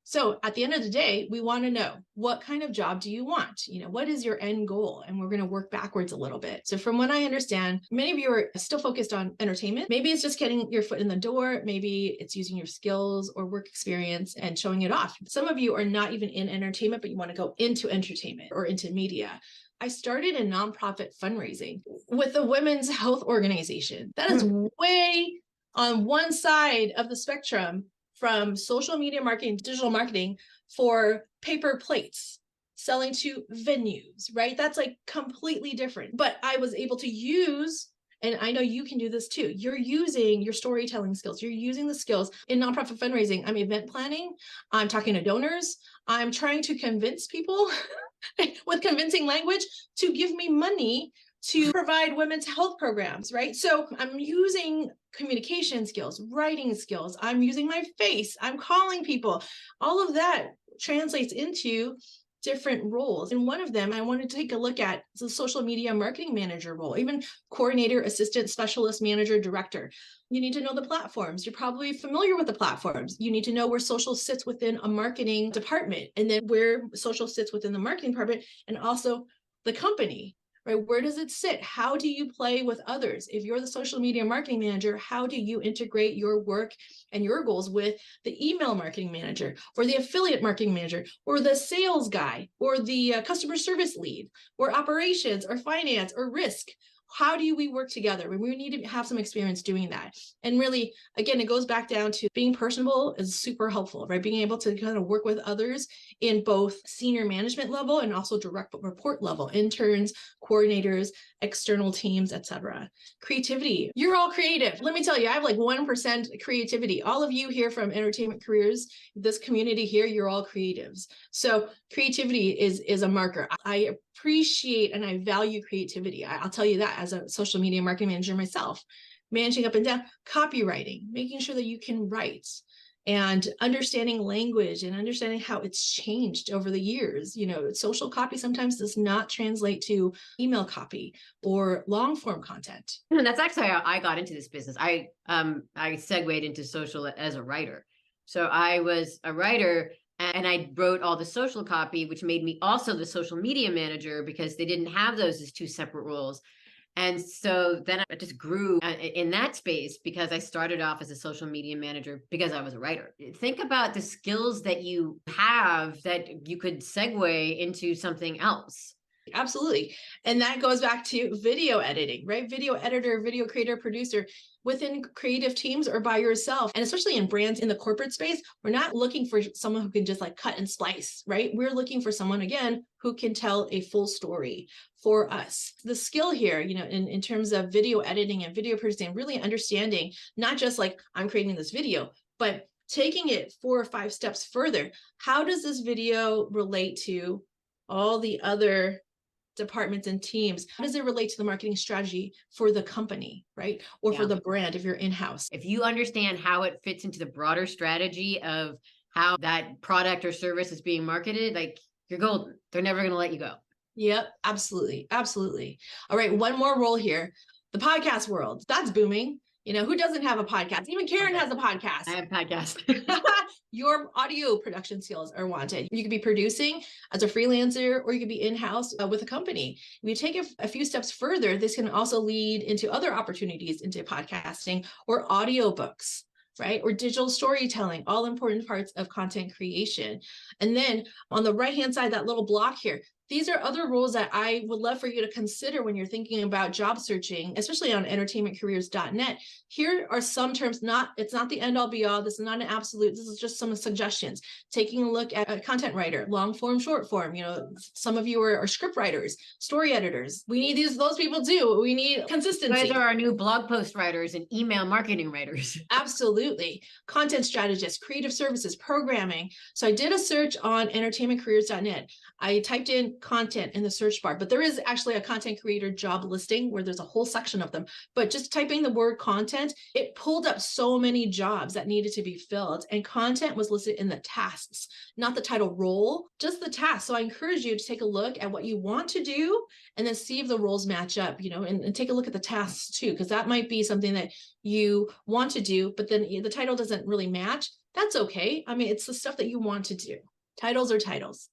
So at the end of the day, we want to know, what kind of job do you want? What is your end goal? And we're going to work backwards a little bit. So from what I understand, many of you are still focused on entertainment. Maybe it's just getting your foot in the door. Maybe it's using your skills or work experience and showing it off. Some of you are not even in entertainment, but you want to go into entertainment or into media. I started in nonprofit fundraising with a women's health organization. That is way on one side of the spectrum from social media marketing, digital marketing for paper plates, selling to venues, right? That's like completely different. But I was able to use, and I know you can do this too, you're using your storytelling skills, you're using the skills in nonprofit fundraising. I'm event planning, I'm talking to donors, I'm trying to convince people with convincing language to give me money to provide women's health programs, right? So I'm using communication skills, writing skills, I'm using my face, I'm calling people. All of that translates into different roles. And one of them I wanted to take a look at is the social media marketing manager role, even coordinator, assistant, specialist, manager, director. You need to know the platforms. You're probably familiar with the platforms. You need to know where social sits within a marketing department, and then where social sits within the marketing department, and also the company. Right? Where does it sit? How do you play with others? If you're the social media marketing manager, how do you integrate your work and your goals with the email marketing manager or the affiliate marketing manager or the sales guy or the customer service lead or operations or finance or risk? How do we work together? We need to have some experience doing that. And really, again, it goes back down to being personable is super helpful, right? Being able to kind of work with others in both senior management level and also direct report level, interns, coordinators, external teams, etc. Creativity. You're all creative. Let me tell you, I have like 1% creativity. All of you here from Entertainment Careers, this community here, you're all creatives. So creativity is a marker. I appreciate and I value creativity. I'll tell you that as a social media marketing manager myself, managing up and down, copywriting, making sure that you can write, and understanding language and understanding how it's changed over the years. Social copy sometimes does not translate to email copy or long form content. And that's actually how I got into this business. I segued into social as a writer. So I was a writer and I wrote all the social copy, which made me also the social media manager because they didn't have those as two separate roles. And so then I just grew in that space because I started off as a social media manager because I was a writer. Think about the skills that you have that you could segue into something else. Absolutely. And that goes back to video editing, right? Video editor, video creator, producer within creative teams or by yourself. And especially in brands in the corporate space, we're not looking for someone who can just like cut and splice, right? We're looking for someone, again, who can tell a full story for us. The skill here, in terms of video editing and video producing, really understanding, not just like I'm creating this video, but taking it 4 or 5 steps further. How does this video relate to all the other departments and teams? How does it relate to the marketing strategy for the company, right? Or for the brand if you're in-house? If you understand how it fits into the broader strategy of how that product or service is being marketed, like, you're golden. They're never going to let you go. Yep, absolutely. Absolutely. All right, one more role here. The podcast world. That's booming. Who doesn't have a podcast? Even Karen has a podcast. I have a podcast. Your audio production skills are wanted. You could be producing as a freelancer, or you could be in-house with a company. If you take a few steps further, this can also lead into other opportunities into podcasting or audiobooks, right? Or digital storytelling, all important parts of content creation. And then on the right-hand side, that little block here, these are other roles that I would love for you to consider when you're thinking about job searching, especially on EntertainmentCareers.Net. Here are some terms, it's not the end all be all. This is not an absolute. This is just some suggestions. Taking a look at a content writer, long form, short form. Some of you are script writers, story editors. We need those people too. We need consistency. Those are our new blog post writers and email marketing writers. Absolutely. Content strategists, creative services, programming. So I did a search on EntertainmentCareers.Net. I typed in content in the search bar, but there is actually a content creator job listing where there's a whole section of them. But just typing the word content, it pulled up so many jobs that needed to be filled, and content was listed in the tasks, not the title role, just the task. So I encourage you to take a look at what you want to do and then see if the roles match up, and take a look at the tasks too, because that might be something that you want to do, but then the title doesn't really match. That's okay. I mean, it's the stuff that you want to do. Titles are titles.